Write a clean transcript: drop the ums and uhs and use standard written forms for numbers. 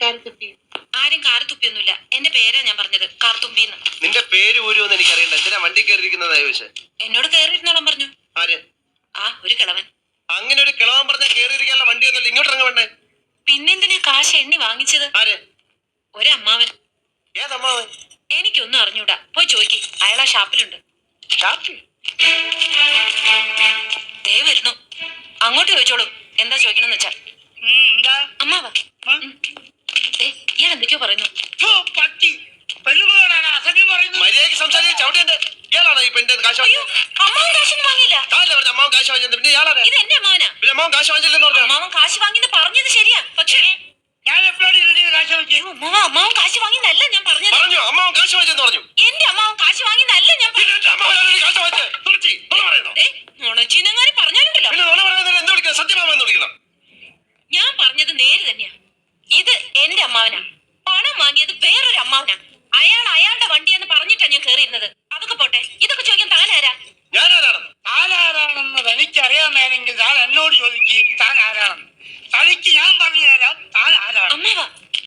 കാരത്തുപ്പി. ആരും കാറ് തുപ്പിയൊന്നുമില്ല. എന്റെ പേരാ ഞാൻ പറഞ്ഞത്, കാർത്തുമ്പിന്ന്. നിന്റെ പേര് ഊരുമെന്ന് എനിക്കറിയണ്ട. എന്തിനാ വണ്ടി കയറിയിരിക്കുന്നതാ ചോദിച്ചേ? എന്നോട് കയറിയിരുന്നോളം പറഞ്ഞു. ആര്? ആ ഒരു കിളവൻ. അങ്ങനെ ഒരു കിളവൻ പറഞ്ഞാൽ കയറിയിരിക്കാനുള്ള വണ്ടി ഒന്നുമില്ല. ഇങ്ങോട്ട് ഇറങ്ങ വേണ്ടേ? പിന്നെന്തിനാ കാശ് എണ്ണി വാങ്ങിച്ചത്? ആര്? ഒരമ്മാവൻ. ഏതമ്മാവൻ? എനിക്കൊന്നും അറിഞ്ഞൂടാ, പോയി ചോദിക്ക്. അയാളാ ഷാപ്പിലുണ്ട്. ഷാപ്പി? ദേ വരുന്നു, അങ്ങോട്ട് ചോദിച്ചോളൂ. എന്താ ചോദിക്കണമെന്ന് വെച്ചാ. എന്താ അമ്മാവാ, ഇയാൾ എന്തൊക്കെയോ പറയുന്നു. പട്ടി പെണ്ണുങ്ങളോടാണ് അസഭ്യം പറയുന്നത്. മര്യാദയ്ക്ക് സംസാരിച്ച ചവിട്ടിന്റെ ഇയാളാണോ ഈ പെണ്ണിന്റെ കാശ് വാങ്ങിയത്? അമ്മാവൻ കാശൊന്നും വാങ്ങിയില്ല. താഴെ പറഞ്ഞ അമ്മാവൻ കാശ് വാങ്ങിയത്. പിന്നെ ഇയാളാണ്. ഇത് എന്റെ അമ്മാവനാ. പിന്നെ അമ്മാവൻ കാശ് വാങ്ങിച്ചില്ലെന്ന് പറഞ്ഞു. അമ്മാവൻ കാശ് വാങ്ങിന്ന് പറഞ്ഞത് ശരിയാ, പക്ഷേ ഞാൻ എപ്പോഴാണ് ഇതിന് കാശ് വെച്ചു? അമ്മാവൻ കാശ് വാങ്ങിന്നല്ല ഞാൻ പറഞ്ഞത്. പറഞ്ഞു അമ്മാവൻ കാശ് വാങ്ങിച്ചെന്ന് പറഞ്ഞു.